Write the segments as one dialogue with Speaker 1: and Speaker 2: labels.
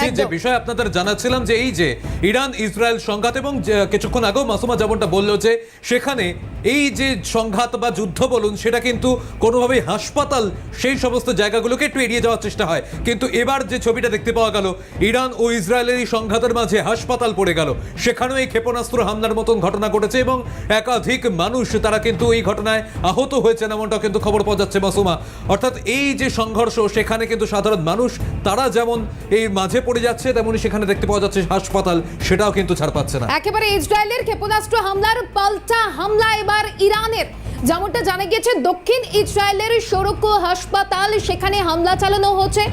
Speaker 1: যাচ্ছি যে বিষয় আপনাদের জানাচ্ছিলাম যে এই যে ইরান ইসরায়েল সংঘাত এবং কিছুক্ষণ আগেও মাসুমা যেমনটা বললো যে সেখানে এই যে সংঘাত বা যুদ্ধ বলুন সেটা কিন্তু কোনোভাবেই হাসপাতাল সেই সমস্ত জায়গাগুলোকে একটু এড়িয়ে যাওয়ার চেষ্টা হয়, কিন্তু এবার যে ছবিটা দেখতে পাওয়া গেল ইরান ও ইসরায়েলের এই সংঘাতের মাঝে হাসপাতাল পড়ে গেল, সেখানেও এই ক্ষেপণাস্ত্র হামলার মতন ঘটনা ঘটেছে এবং একাধিক মানুষ তারা কিন্তু এই ঘটনায় আহত হয়েছেন এমনটা কিন্তু খবর পাওয়া যাচ্ছে মাসুমা। অর্থাৎ এই যে সংঘর্ষ সেখানে কিন্তু সাধারণ মানুষ তারা যেমন এই মাঝে পড়ে যাচ্ছে তেমনি সেখানে দেখতে পাওয়া যাচ্ছে হাসপাতাল সেটাও কিন্তু ছাড় পাচ্ছে না।
Speaker 2: একেবারে ইসরায়েলের ক্ষেপণাস্ত্র হামলার পাল্টা হামলা এবার ইরানের, যেমনটা জানা গিয়েছে দক্ষিণ ইসরায়েলের শোরকো হাসপাতাল সেখানে হামলা চালানো হচ্ছে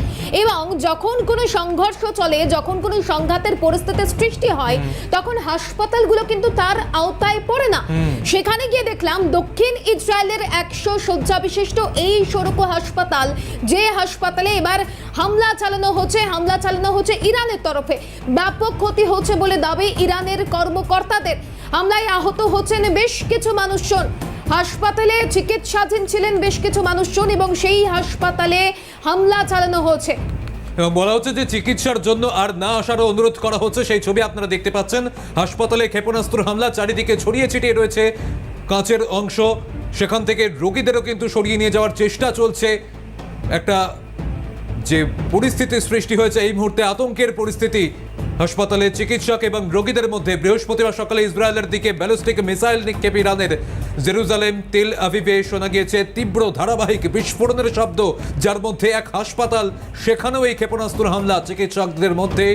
Speaker 2: এবং যখন কোনো সংঘর্ষ চলে, যখন কোনো সংঘাতের পরিস্থিতির সৃষ্টি হয় তখন হাসপাতালগুলো কিন্তু তার আওতায় পড়ে না। সেখানে গিয়ে দেখলাম দক্ষিণ ইসরায়েলের 100 শয্যা বিশিষ্ট এই শোরকো হাসপাতাল, যে হাসপাতালে এবার হামলা চালানো হচ্ছে ইরানের তরফে। ব্যাপক ক্ষতি হচ্ছে বলে দাবি ইরানের কর্মকর্তাদের। হামলায় আহত হচ্ছেন বেশ কিছু মানুষজন, হাসপাতালে চিকিৎসাধীন ছিলেন বেশ কিছু মানুষজন এবং সেই হাসপাতালে হামলা চালানো হচ্ছে
Speaker 1: এবং বলা হচ্ছে যে চিকিৎসার জন্য আর না আসারও অনুরোধ করা হচ্ছে। সেই ছবি আপনারা দেখতে পাচ্ছেন, হাসপাতালে ক্ষেপণাস্ত্র হামলা, চারিদিকে ছড়িয়ে ছিটিয়ে রয়েছে কাঁচের অংশ, সেখান থেকে রোগীদেরও কিন্তু সরিয়ে নিয়ে যাওয়ার চেষ্টা চলছে। একটা যে পরিস্থিতি সৃষ্টি হয়েছে এই মুহূর্তে আতঙ্কের পরিস্থিতি হাসপাতালে চিকিৎসক এবং রোগীদের মধ্যে। বৃহস্পতিবার সকালে ইসরায়েলের দিকে ব্যালিস্টিক মিসাইল নিক্ষেপ ইরানের। জেরুজালেম তেল আভিভে শোনা গিয়েছে তীব্র ধারাবাহিক বিস্ফোরণের শব্দ, যার মধ্যে এক হাসপাতাল, সেখানেও এই ক্ষেপণাস্ত্র হামলা, চিকিৎসকদের মধ্যে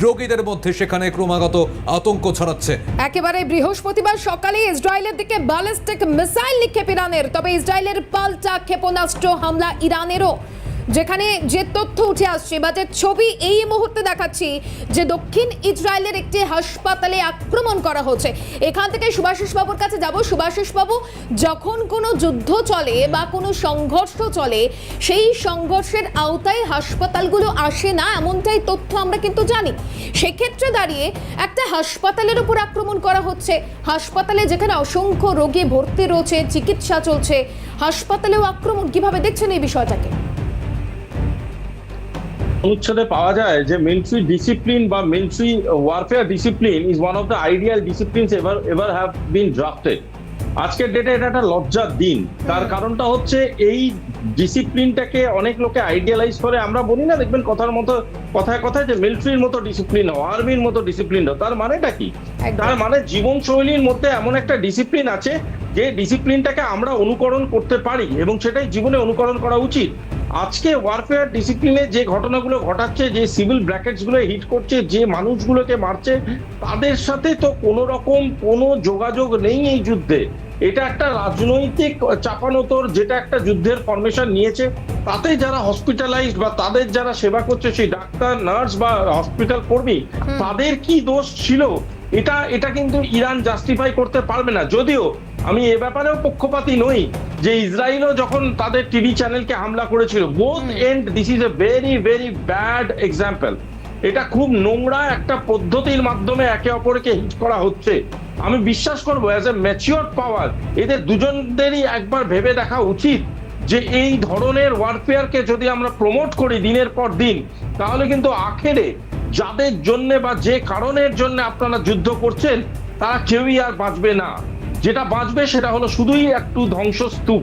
Speaker 1: রোগীদের মধ্যে সেখানে ক্রমাগত আতঙ্ক ছড়াচ্ছে।
Speaker 2: একেবারে বৃহস্পতিবার সকালে ইসরায়েলের দিকে ব্যালিস্টিক মিসাইল নিক্ষেপ ইরানের, তবে ইসরায়েলের পাল্টা ক্ষেপণাস্ত্র হামলা ইরানেরও। যেখানে যে তথ্য উঠে আসছে বা যে ছবি এই মুহূর্তে দেখাচ্ছি যে দক্ষিণ ইসরায়েলের একটি হাসপাতালে আক্রমণ করা হচ্ছে। এখান থেকে সুভাষিস বাবুর কাছে যাব। সুভাষিস বাবু, যখন কোনো যুদ্ধ চলে বা কোনো সংঘর্ষ চলে সেই সংঘর্ষের আওতায় হাসপাতালগুলো আসে না, এমনটাই তথ্য আমরা কিন্তু জানি। সেক্ষেত্রে দাঁড়িয়ে একটা হাসপাতালের উপর আক্রমণ করা হচ্ছে, হাসপাতালে যেখানে অসংখ্য রোগী ভর্তি রয়েছে, চিকিৎসা চলছে, হাসপাতালেও আক্রমণ। কিভাবে দেখছেন এই বিষয়টাকে?
Speaker 3: অনুচ্ছেদে পাওয়া যায় যে মিলিটারি ডিসিপ্লিন বা military warfare discipline is one of the ideal disciplines ever have been drafted. আজকের ডেটে এটা একটা লজ্জার দিন। তার কারণটা হচ্ছে এই ডিসিপ্লিনটাকে অনেক লোকে আইডিয়ালাইজ করে। আমরা বলি না, দেখবেন কথার মতো কথায় কথায় যে মিলিটারির মতো ডিসিপ্লিন হও, আর্মির মতো ডিসিপ্লিন হও। তার মানেটা কি? তার মানে জীবনশৈলীর মধ্যে এমন একটা ডিসিপ্লিন আছে যে ডিসিপ্লিনটাকে আমরা অনুকরণ করতে পারি এবং সেটাই জীবনে অনুকরণ করা উচিত। আজকে ওয়ারফেয়ার ডিসিপ্লিনে যে ঘটনাগুলো ঘটাচ্ছে, যে সিভিল ব্র্যাকেটস গুলো হিট করছে, যে মানুষগুলোকে মারছে, তাদের সাথে তো কোনো রকম কোনো যোগাযোগ নেই এই যুদ্ধে। এটা একটা রাজনৈতিক চাপানোতর, যেটা একটা যুদ্ধের ফরমেশন নিয়েছে। তাতে যারা হসপিটালাইজড বা তাদের যারা সেবা করছে, সেই ডাক্তার, নার্স বা হসপিটাল কর্মী, তাদের কি দোষ ছিল এটা কিন্তু ইরান জাস্টিফাই করতে পারবে না। যদিও আমি এ ব্যাপারেও পক্ষপাতী নই যে ইসরায়েলও যখন তাদের টিভি চ্যানেলকে হামলা করেছিল, both and this is a very very bad example. এটা খুব নোংরা একটা পদ্ধতির মাধ্যমে একে অপরকে হিট করা হচ্ছে। আমি বিশ্বাস করবো অ্যাজ এ ম্যাচিওর পাওয়ার এদের দুজনদেরই একবার ভেবে দেখা উচিত যে এই ধরনের ওয়ারফেয়ারকে যদি আমরা প্রমোট করি দিনের পর দিন, তাহলে কিন্তু আখেরে যাদের জন্য বা যে কারণের জন্য আপনারা যুদ্ধ করছেন তারা কেউই আর বাঁচবে না। যেটা বাঁচবে সেটা হলো শুধুই একটু ধ্বংসস্তূপ।